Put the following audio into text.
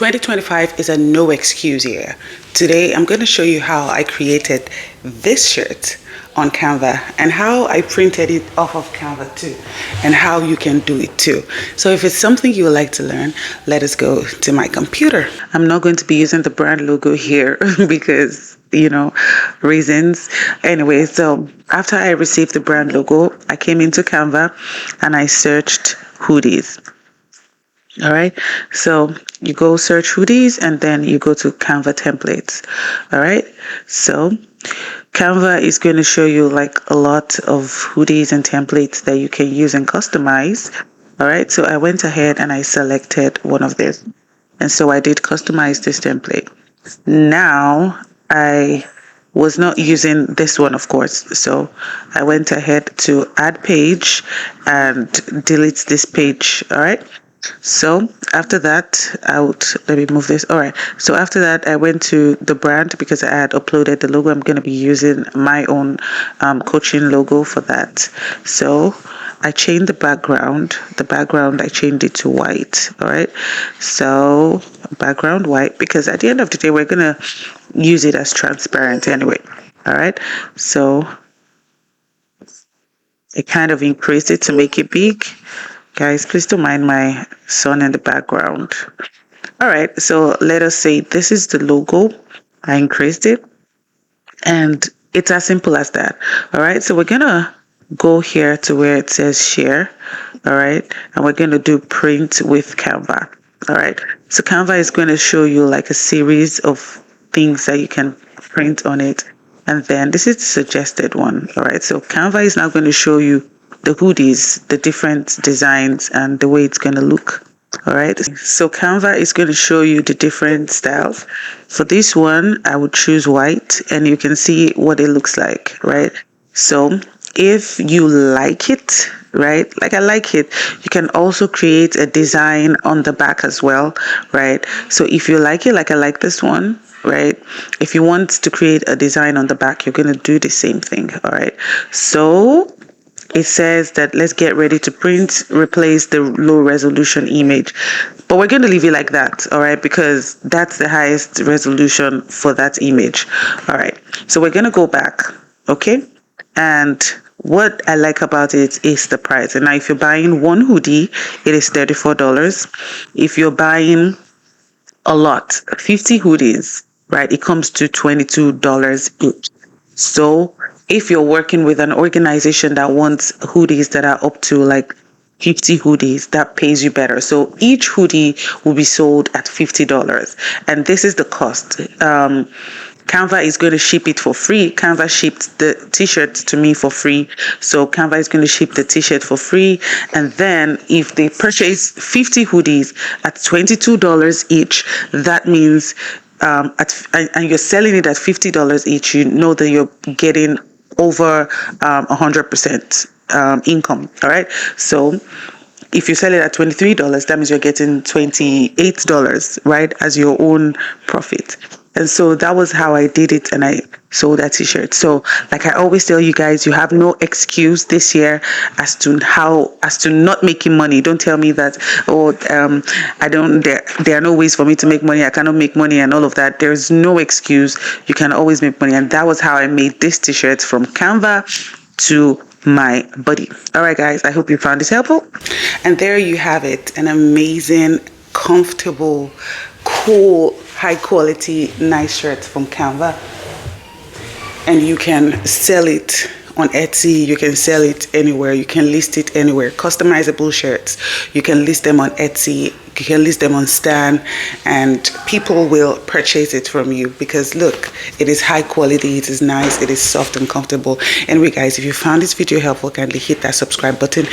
2025 is a no excuse year. Today I'm going to show you how I created this shirt on Canva and how I printed it off of Canva too, and how you can do it too. So if it's something you would like to learn, let us go to my computer. I'm not going to be using the brand logo here because reasons. Anyway, so after I received the brand logo, I came into Canva and I searched hoodies. All right, so you go search hoodies and then you go to Canva templates. All right, so Canva is going to show you like a lot of hoodies and templates that you can use and customize. All right, so I went ahead and I selected one of this, and so I did customize this template. Now I was not using this one, of course, so I went ahead to add page and delete this page. All right, so after that, let me move this. All right, so after that, I went to the brand because I had uploaded the logo. I'm going to be using my own coaching logo for that. So I changed the background. I changed it to white. All right, so background white, because at the end of the day, we're going to use it as transparent anyway. All right, so I kind of increased it to make it big. Guys, please don't mind my son in the background. All right, so let us say this is the logo. I increased it, and it's as simple as that. All right, so we're gonna go here to where it says share. All right, and we're gonna do print with Canva. All right, so Canva is going to show you like a series of things that you can print on it, and then this is the suggested one. All right, so Canva is now going to show you the hoodies, the different designs, and the way it's going to look. All right, so Canva is going to show you the different styles. For this one, I would choose white, and you can see what it looks like, right? So if you like it, right, like I like it, you can also create a design on the back as well, right? So if you like it, like I like this one, right, if you want to create a design on the back, you're going to do the same thing. All right, so it says that let's get ready to print, replace the low resolution image. But we're going to leave it like that, all right, because that's the highest resolution for that image. All right, so we're going to go back, okay? And what I like about it is the price. And now if you're buying one hoodie, it is $34. If you're buying a lot, 50 hoodies, right, it comes to $22 each. So if you're working with an organization that wants hoodies that are up to like 50 hoodies, that pays you better. So each hoodie will be sold at $50. And this is the cost. Canva is going to ship it for free. Canva shipped the t-shirt to me for free. So Canva is going to ship the t-shirt for free. And then if they purchase 50 hoodies at $22 each, that means and you're selling it at $50 each, you know that you're getting over 100% income. All right, so if you sell it at $23, that means you're getting $28, right, as your own profit. And so that was how I did it, and I sold that t-shirt. So like I always tell you guys, you have no excuse this year as to not making money. Don't tell me that, there are no ways for me to make money, I cannot make money and all of that. There's no excuse. You can always make money. And that was how I made this t-shirt from Canva to my buddy. All right, guys, I hope you found this helpful. And there you have it, an amazing, comfortable, cool, high quality, nice shirt from Canva. And you can sell it on Etsy, you can sell it anywhere, you can list it anywhere. Customizable shirts, you can list them on Etsy, you can list them on Stan, and people will purchase it from you because look, it is high quality, it is nice, it is soft and comfortable. Anyway guys, if you found this video helpful, kindly hit that subscribe button.